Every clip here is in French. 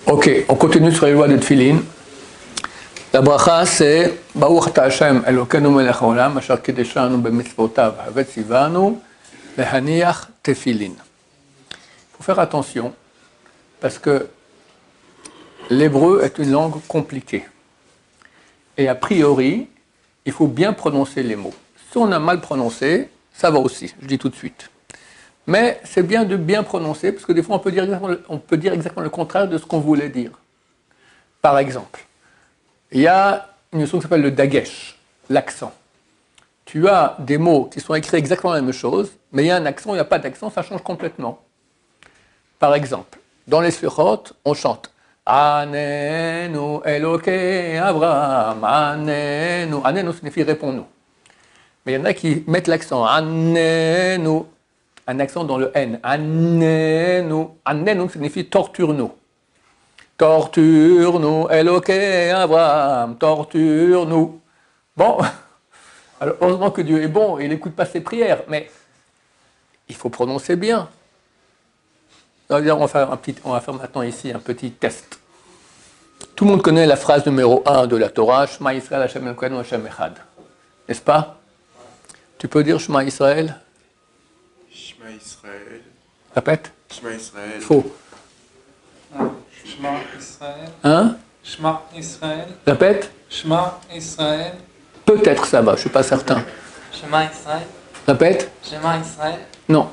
Ok, on continue sur les lois de Tfilin. La bracha, c'est Baruch ata Hashem Elokeinu melech haolam, asher kideshanu b'mitzvotav havetzivanu lehaniach tefilin. Il faut faire attention, parce que l'hébreu est une langue compliquée. Et a priori, il faut bien prononcer les mots. Si on a mal prononcé, ça va aussi, je dis tout de suite. Mais c'est bien de bien prononcer, parce que des fois on peut dire exactement le contraire de ce qu'on voulait dire. Par exemple, il y a une notion qui s'appelle le dagesh, l'accent. Tu as des mots qui sont écrits exactement la même chose, mais il y a un accent, il n'y a pas d'accent, ça change complètement. Par exemple, dans les sphirot, on chante Anenu Elokei Abraham, Anenu. Anenu signifie réponds-nous. Mais il y en a qui mettent l'accent Anenu, un accent dans le N. Anenu. Anenu signifie torture-nous. Torture-nous, Elokei Abraham, torture-nous. Bon, alors heureusement que Dieu est bon, il n'écoute pas ses prières, mais il faut prononcer bien. On va faire maintenant ici un petit test. Tout le monde connaît la phrase numéro 1 de la Torah, Shema Yisrael Hashem Elokeinu Hashem Echad. N'est-ce pas? Tu peux dire Shema Yisrael? Shema Yisrael. Répète. Shema Yisrael. Faux. Shema Israël. Hein? Shema Israël. Répète. Shema Israël. Peut-être ça va, je ne suis pas certain. Shema Israël. Répète. Shema Israël. Non.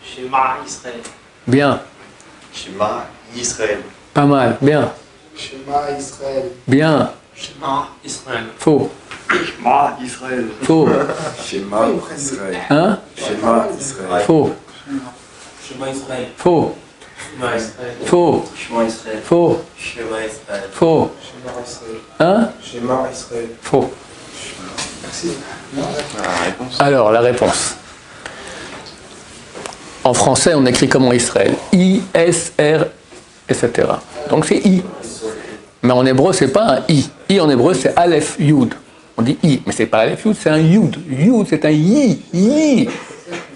Shema Israël. Bien. Shema Yisrael. Pas mal. Bien. Shema Israël. Bien. Shema Israël. Faux. Shema Yisrael. Faux. Shema Yisrael. Hein? Shema Yisrael. Faux. Shema Israël. Faux. Shema Israël. Faux. Shema Israël. Faux. Shema Israël. Faux. Shema Israël. Hein? Shema Israël. Faux. Merci. La réponse. Alors, la réponse. En français, on écrit comment Israël? I-S-R, etc. Donc c'est I. Mais en hébreu, c'est pas un I. I en hébreu, c'est Aleph Yud. On dit I, mais c'est pas Aleph Yud, c'est un Yud. Yud, c'est un Yi. Yi.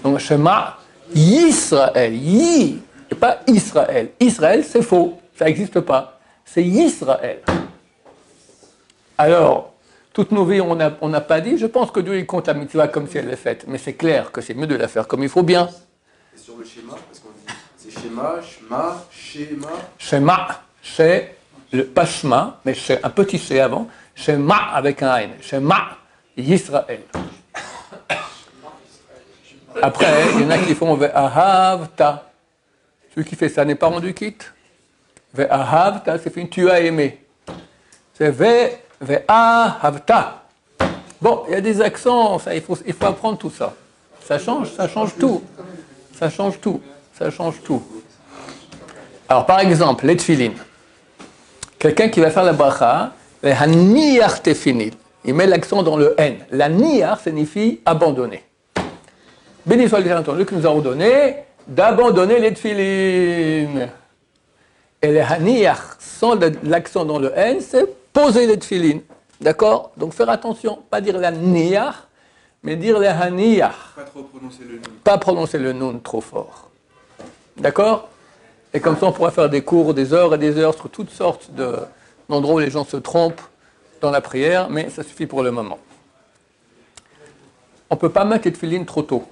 Donc Shema Yisraël. Yi. Et pas Israël. Israël, c'est faux. Ça n'existe pas. C'est Yisraël. Alors, toutes nos vies, on n'a pas dit. Je pense que Dieu, il compte la mitzvah comme si elle est faite. Mais c'est clair que c'est mieux de la faire comme il faut bien. Et sur le schéma, parce qu'on dit c'est schéma, shema, schéma. Shema, c'est pas Shema, mais c'est un petit C avant. Shema avec un N. Shema Yisraël. Après, il y en a qui font Ve'ahavta. Celui qui fait ça n'est pas rendu quitte. Ve'ahavta, c'est fini, tu as aimé. C'est Ve'ahavta. Bon, il y a des accents, ça, il faut apprendre tout ça. Ça change tout. Ça change tout. Ça change tout. Alors, par exemple, les tfilin. Quelqu'un qui va faire la bracha, le haniach tefilin, il met l'accent dans le N. La niach signifie abandonner. Béni soit l'Éternel qui nous a ordonné d'abandonner les tfilin. Et le haniach, sans l'accent dans le N, c'est poser les tfilin. D'accord? Donc, faire attention, pas dire la niach, mais dire le haniach. Pas trop prononcer le nom. Pas prononcer le nom trop fort. D'accord? Et comme ça, on pourra faire des cours, des heures et des heures sur toutes sortes d'endroits où les gens se trompent dans la prière, mais ça suffit pour le moment. On ne peut pas mettre les tefilines trop tôt.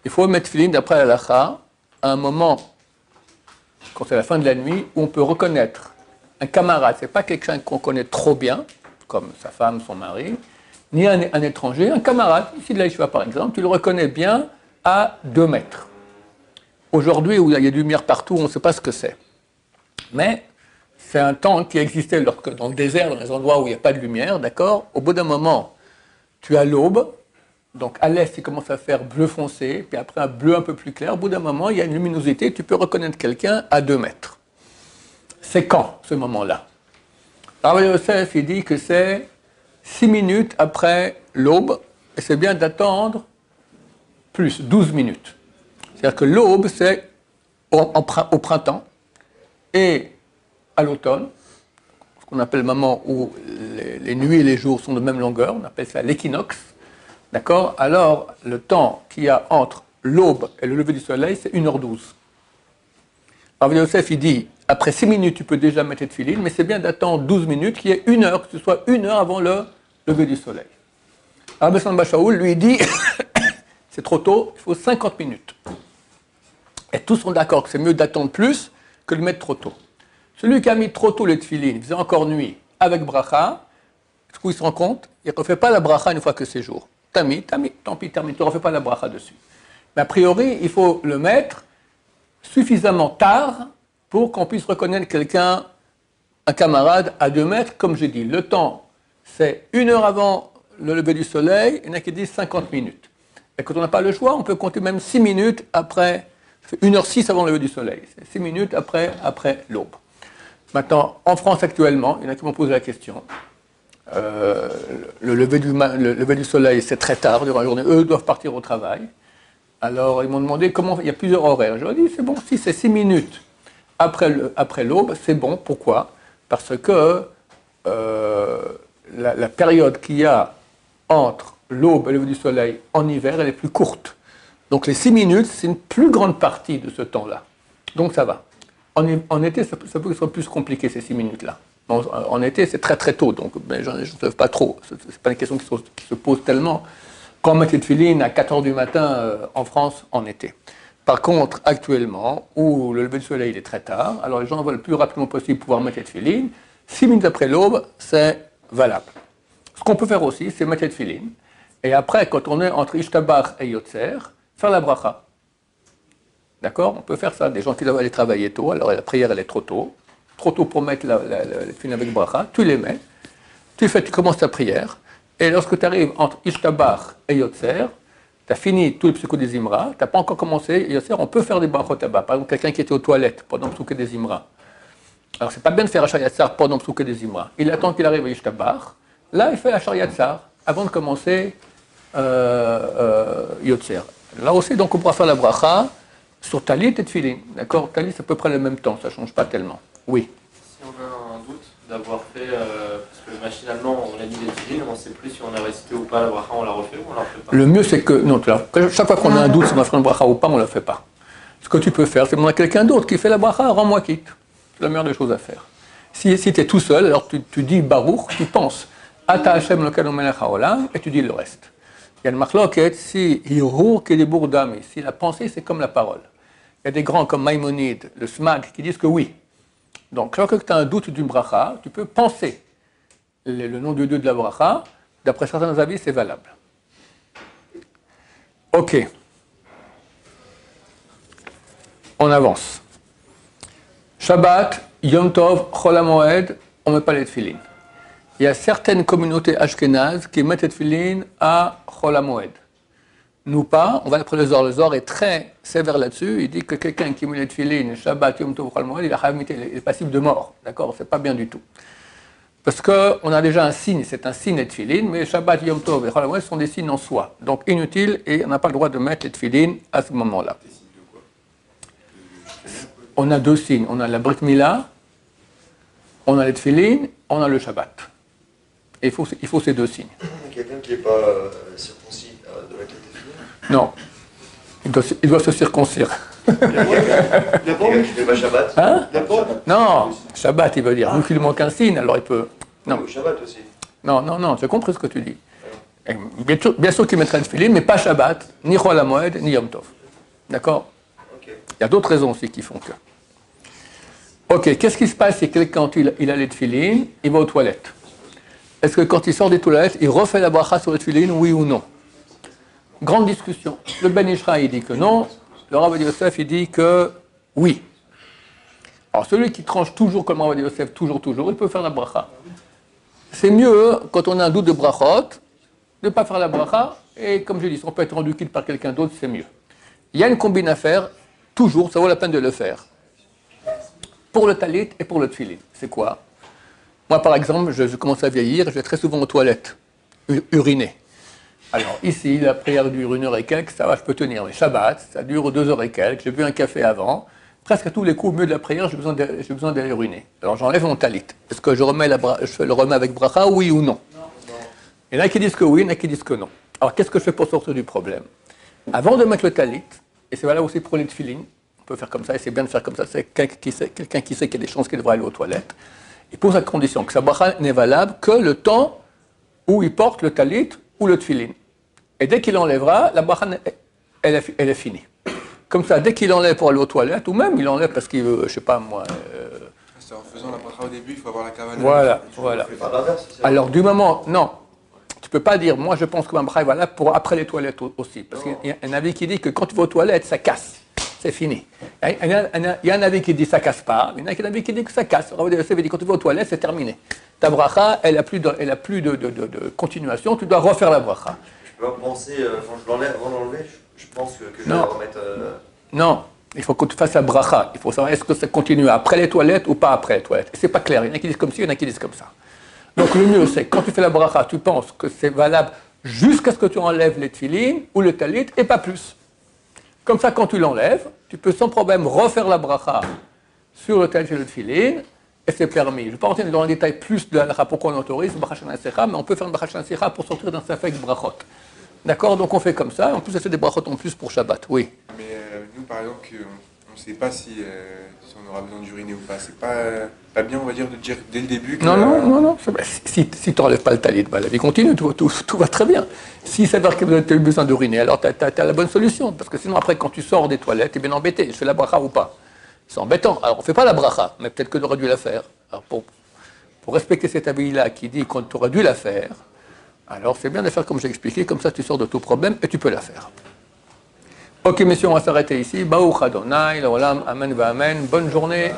Il faut mettre tefilines d'après la halakha à un moment, quand c'est la fin de la nuit, où on peut reconnaître un camarade. Ce n'est pas quelqu'un qu'on connaît trop bien, comme sa femme, son mari, ni un étranger, un camarade, ici de la Yeshiva par exemple, tu le reconnais bien à 2 mètres. Aujourd'hui, où il y a des lumières partout, on ne sait pas ce que c'est. Mais c'est un temps qui existait dans le désert, dans les endroits où il n'y a pas de lumière, d'accord? Au bout d'un moment, tu as l'aube, donc à l'est, il commence à faire bleu foncé, puis après un bleu un peu plus clair. Au bout d'un moment, il y a une luminosité, tu peux reconnaître quelqu'un à 2 mètres. C'est quand, ce moment-là? Rabbi Yosef, il dit que c'est 6 minutes après l'aube, et c'est bien d'attendre plus, 12 minutes. C'est-à-dire que l'aube, c'est au printemps et à l'automne, ce qu'on appelle le moment où les nuits et les jours sont de même longueur, on appelle ça l'équinoxe. D'accord? Alors, le temps qu'il y a entre l'aube et le lever du soleil, c'est 1h12. Rav Yosef, il dit, après 6 minutes, tu peux déjà mettre tes tefilines, mais c'est bien d'attendre 12 minutes, qu'il y ait 1 heure, que ce soit 1 heure avant le lever du soleil. Rabbi Samba Shaul, lui, dit, c'est trop tôt, il faut 50 minutes. Et tous sont d'accord que c'est mieux d'attendre plus que de mettre trop tôt. Celui qui a mis trop tôt les tefilines, il faisait encore nuit, avec bracha, du coup, il se rend compte, il ne refait pas la bracha une fois que c'est jour. T'as mis, tant pis, termine, tu ne refais pas la bracha dessus. Mais a priori, il faut le mettre suffisamment tard pour qu'on puisse reconnaître quelqu'un, un camarade, à 2 mètres, comme j'ai dit. Le temps, c'est 1 heure avant le lever du soleil, il y en a qui disent 50 minutes. Et quand on n'a pas le choix, on peut compter même 6 minutes après, 1h06 avant le lever du soleil. C'est 6 minutes après l'aube. Maintenant, en France actuellement, il y en a qui m'ont posé la question. Le lever du soleil, c'est très tard durant la journée. Eux doivent partir au travail. Alors, ils m'ont demandé comment. Il y a plusieurs horaires. Je leur ai dit, c'est bon, si c'est 6 minutes après l'aube, c'est bon. Pourquoi? Parce que la période qu'il y a entre l'aube et le lever du soleil en hiver, elle est plus courte. Donc, les 6 minutes, c'est une plus grande partie de ce temps-là. Donc, ça va. En été, ça peut être plus compliqué, ces 6 minutes-là. En été, c'est très très tôt, donc je ne sais pas trop. Ce n'est pas une question qui se pose tellement. Quand on met les tefilines à 4 h du matin en France, en été. Par contre, actuellement, où le lever du soleil est très tard, alors les gens veulent le plus rapidement possible pouvoir mettre les tefilines. 6 minutes après l'aube, c'est valable. Ce qu'on peut faire aussi, c'est mettre les tefilines. Et après, quand on est entre Ishtabach et Yotzer, faire la bracha. D'accord? On peut faire ça. Des gens qui doivent aller travailler tôt, alors la prière, elle est trop tôt. Trop tôt pour mettre les tefilines avec bracha. Tu les mets. Tu commences ta prière. Et lorsque tu arrives entre Ishtabach et Yotzer, tu as fini tout le psuko des Imra, tu n'as pas encore commencé Yotzer, on peut faire des brachot là-bas. Par exemple, quelqu'un qui était aux toilettes pendant le psuko des Imra. Alors, c'est pas bien de faire Ashar Yatzar pendant le psuko des Imra. Il attend qu'il arrive à Ishtabach. Là, il fait Ashar Yatzar avant de commencer Yotzer. Là aussi, donc, on pourra faire la bracha sur Talit et Tfilin. D'accord? Talit, c'est à peu près le même temps, ça ne change pas tellement. Oui. Si on a un doute d'avoir fait, parce que machinalement on a dit les tefilines, on ne sait plus si on a récité ou pas la bracha, on la refait ou on la refait pas. Le mieux c'est que, non, chaque fois qu'on a un doute si on a fait une bracha ou pas, on ne la fait pas. Ce que tu peux faire, c'est demander à quelqu'un d'autre qui fait la bracha, rends-moi quitte. C'est la meilleure des choses à faire. Si tu es tout seul, alors tu dis Baruch, tu penses Ata Hashem lokanu melech haolam, et tu dis le reste. Il y a le marloquet, si hirur kedibur dami, si la pensée c'est comme la parole. Il y a des grands comme Maïmonide, le Smag, qui disent que oui. Donc, lorsque tu as un doute d'une bracha, tu peux penser le nom de Dieu de la bracha. D'après certains avis, c'est valable. Ok. On avance. Shabbat, Yom Tov, Chol HaMoed, on ne met pas les tefilines. Il y a certaines communautés ashkénazes qui mettent les tefilines à Chol HaMoed. Nous pas, on va après le Zohar. Le Zohar est très sévère là-dessus. Il dit que quelqu'un qui met les tefilines, Shabbat, Yom Tov, Chol HaMoed, il est passible de mort. D'accord? C'est pas bien du tout. Parce qu'on a déjà un signe, c'est un signe les tefilines, mais Shabbat, Yom Tov et Chol HaMoed sont des signes en soi. Donc inutiles et on n'a pas le droit de mettre les tefilines à ce moment-là. On a 2 signes. On a la Brit Mila, on a les tefilines, on a le Shabbat. Et il faut ces 2 signes. Quelqu'un qui n'est pas circoncis de la qualité fine. Non. Il doit se circoncire. Quelqu'un qui fait pas Shabbat. Hein? Non, Shabbat, il veut dire. Vu qu'il lui manque un signe, alors il peut. Non. Le Shabbat aussi. Non, j'ai compris ce que tu dis. Bien sûr qu'il mettrait une tefilin, mais pas Shabbat, ni Chol HaMoed, ni Yom Tov. D'accord? Okay. Il y a d'autres raisons aussi qui font que. Ok, qu'est-ce qui se passe si quelqu'un, quand il a les tefilin, il va aux toilettes? Est-ce que quand il sort des toilettes, il refait la bracha sur les tefilin, oui ou non? Grande discussion. Le Ben Ishra, il dit que non. Le Rav Yosef, il dit que oui. Alors, celui qui tranche toujours comme Rav Yosef, toujours, il peut faire la bracha. C'est mieux, quand on a un doute de brachot, de ne pas faire la bracha, et comme je dis, si on peut être rendu quitte par quelqu'un d'autre, c'est mieux. Il y a une combine à faire, toujours, ça vaut la peine de le faire. Pour le talit et pour le tfilin. C'est quoi? Moi, par exemple, je commence à vieillir, je vais très souvent aux toilettes, uriner. Alors, ici, la prière dure 1 heure et quelques, ça va, je peux tenir. Mais Shabbat, ça dure 2 heures et quelques, j'ai bu un café avant. Presque à tous les coups, au milieu de la prière, j'ai besoin d'aller uriner. Alors, j'enlève mon talit. Est-ce que je le remets avec bracha, oui ou non? Il y en a qui disent que oui, il y en a qui disent que non. Alors, qu'est-ce que je fais pour sortir du problème? Avant de mettre le talit, et c'est valable aussi pour les tefilines, peut faire comme ça, et c'est bien de faire comme ça. C'est quelqu'un qui sait qu'il y a des chances qu'il devrait aller aux toilettes. Il pose la condition que sa bracha n'est valable que le temps où il porte le talit ou le tfilin. Et dès qu'il enlèvera, la bracha, elle est finie. Comme ça, dès qu'il enlève pour aller aux toilettes, ou même il enlève parce qu'il veut, je ne sais pas moi... C'est en faisant la bracha au début, il faut avoir la cavale. Voilà. Pas l'inverse, c'est Alors, du moment... Non. Tu ne peux pas dire, moi je pense que ma bracha est valable pour après les toilettes aussi. Parce qu'il y a un avis qui dit que quand tu vas aux toilettes, ça casse. C'est fini. Il y a un avis qui dit ça casse pas. Il y a un avis qui dit que ça casse. Quand tu vas aux toilettes, c'est terminé. Ta bracha, elle n'a plus de continuation. Tu dois refaire la bracha. Je peux penser, quand je l'enlève, avant d'enlever, je pense que je vais Non. remettre. Non. Il faut que tu fasses la bracha. Il faut savoir est-ce que ça continue après les toilettes ou pas après les toilettes. Et c'est pas clair. Il y en a qui disent comme ci, il y en a qui disent comme ça. Donc le mieux, c'est quand tu fais la bracha, tu penses que c'est valable jusqu'à ce que tu enlèves les tfilines ou le talit et pas plus. Comme ça, quand tu l'enlèves, tu peux sans problème refaire la bracha sur le talit et le tfilin et c'est permis. Je ne vais pas rentrer dans le détail plus de la halakha pourquoi on autorise bracha shana secha, mais on peut faire une bracha shana secha pour sortir d'un safek brachot. D'accord? Donc on fait comme ça. En plus, ça fait des brachot en plus pour Shabbat. Oui. Mais nous, par exemple, on ne sait pas si on aura besoin d'uriner ou pas. C'est pas bien, on va dire, de dire dès le début que... Non. Si tu n'enlèves pas le talit, la vie continue, tout va très bien. Si ça veut dire que tu as eu besoin d'uriner, alors tu as la bonne solution. Parce que sinon, après, quand tu sors des toilettes, tu es bien embêté. Je fais la bracha ou pas? C'est embêtant. Alors, on ne fait pas la bracha, mais peut-être que tu aurais dû la faire. Alors, pour respecter cet avis-là qui dit qu'on aurait dû la faire, alors c'est bien de faire comme j'ai expliqué, comme ça tu sors de tout problème et tu peux la faire. Ok, messieurs, on va s'arrêter ici. Baruch Adonai, l'olam, amen, va amen. Bonne journée.